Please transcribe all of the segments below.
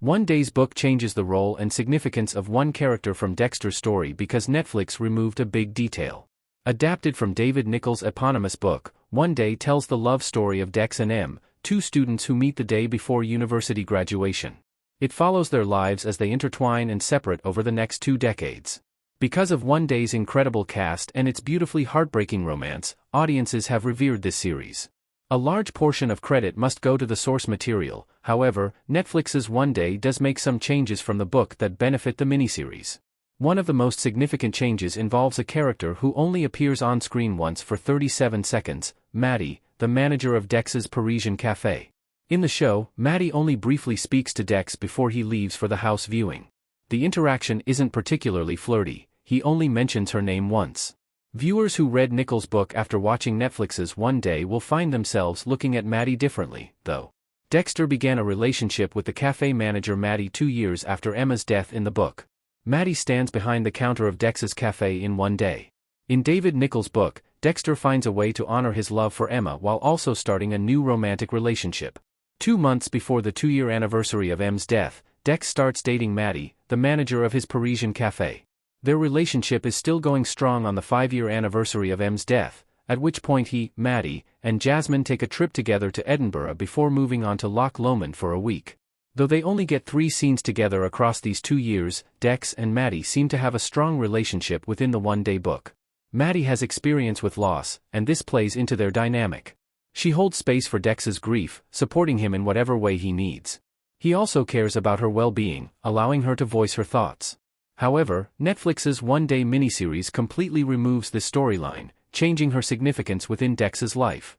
One Day's book changes the role and significance of one character from Dexter's story because Netflix removed a big detail. Adapted from David Nichols' eponymous book, One Day tells the love story of Dex and Em, two students who meet the day before university graduation. It follows their lives as they intertwine and separate over the next 2 decades. Because of One Day's incredible cast and its beautifully heartbreaking romance, audiences have revered this series. A large portion of credit must go to the source material. However, Netflix's One Day does make some changes from the book that benefit the miniseries. One of the most significant changes involves a character who only appears on screen once for 37 seconds, Maddie, the manager of Dex's Parisian cafe. In the show, Maddie only briefly speaks to Dex before he leaves for the house viewing. The interaction isn't particularly flirty, he only mentions her name once. Viewers who read Nichols' book after watching Netflix's One Day will find themselves looking at Maddie differently, though. Dexter began a relationship with the cafe manager Maddie 2 years after Emma's death in the book. Maddie stands behind the counter of Dex's cafe in One Day. In David Nichols' book, Dexter finds a way to honor his love for Emma while also starting a new romantic relationship. 2 months before the 2-year anniversary of Em's death, Dex starts dating Maddie, the manager of his Parisian cafe. Their relationship is still going strong on the 5-year anniversary of Em's death, at which point he, Maddie, and Jasmine take a trip together to Edinburgh before moving on to Loch Lomond for a week. Though they only get 3 scenes together across these 2 years, Dex and Maddie seem to have a strong relationship within the One Day book. Maddie has experience with loss, and this plays into their dynamic. She holds space for Dex's grief, supporting him in whatever way he needs. He also cares about her well-being, allowing her to voice her thoughts. However, Netflix's One Day miniseries completely removes this storyline, changing her significance within Dex's life.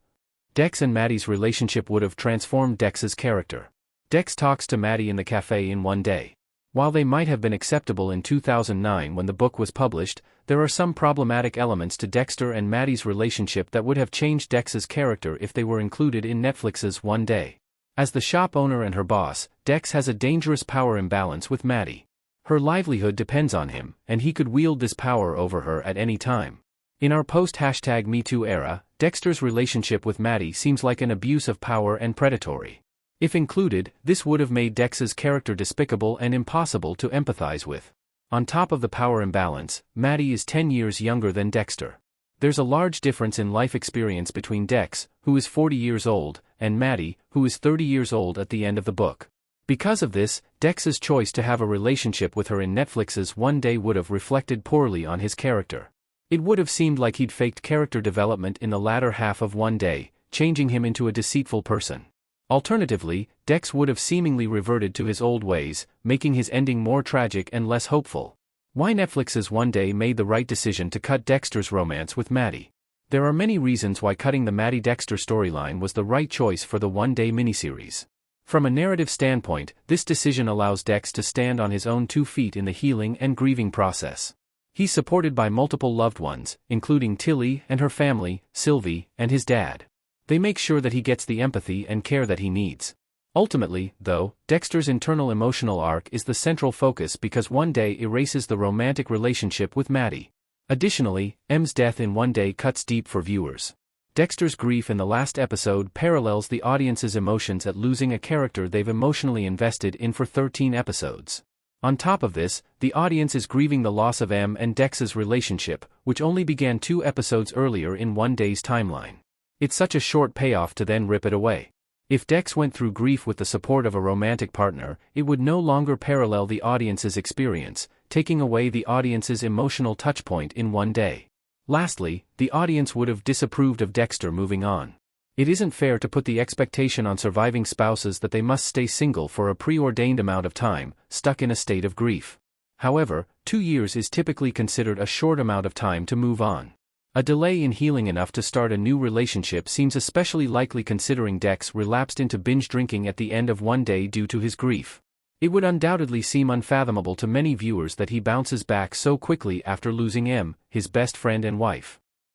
Dex and Maddie's relationship would have transformed Dex's character. Dex talks to Maddie in the cafe in One Day. While they might have been acceptable in 2009 when the book was published, there are some problematic elements to Dexter and Maddie's relationship that would have changed Dex's character if they were included in Netflix's One Day. As the shop owner and her boss, Dex has a dangerous power imbalance with Maddie. Her livelihood depends on him, and he could wield this power over her at any time. In our post-#MeToo era, Dexter's relationship with Maddie seems like an abuse of power and predatory. If included, this would have made Dex's character despicable and impossible to empathize with. On top of the power imbalance, Maddie is 10 years younger than Dexter. There's a large difference in life experience between Dex, who is 40 years old, and Maddie, who is 30 years old at the end of the book. Because of this, Dex's choice to have a relationship with her in Netflix's One Day would have reflected poorly on his character. It would have seemed like he'd faked character development in the latter half of One Day, changing him into a deceitful person. Alternatively, Dex would have seemingly reverted to his old ways, making his ending more tragic and less hopeful. Why Netflix's One Day made the right decision to cut Dexter's romance with Maddie. There are many reasons why cutting the Maddie-Dexter storyline was the right choice for the One Day miniseries. From a narrative standpoint, this decision allows Dex to stand on his own 2 feet in the healing and grieving process. He's supported by multiple loved ones, including Tilly and her family, Sylvie, and his dad. They make sure that he gets the empathy and care that he needs. Ultimately, though, Dexter's internal emotional arc is the central focus because One Day erases the romantic relationship with Maddie. Additionally, Em's death in One Day cuts deep for viewers. Dexter's grief in the last episode parallels the audience's emotions at losing a character they've emotionally invested in for 13 episodes. On top of this, the audience is grieving the loss of Em and Dex's relationship, which only began 2 episodes earlier in One Day's timeline. It's such a short payoff to then rip it away. If Dex went through grief with the support of a romantic partner, it would no longer parallel the audience's experience, taking away the audience's emotional touchpoint in One Day. Lastly, the audience would have disapproved of Dexter moving on. It isn't fair to put the expectation on surviving spouses that they must stay single for a preordained amount of time, stuck in a state of grief. However, 2 years is typically considered a short amount of time to move on. A delay in healing enough to start a new relationship seems especially likely considering Dex relapsed into binge drinking at the end of One Day due to his grief. It would undoubtedly seem unfathomable to many viewers that he bounces back so quickly after losing Em, his best friend and wife.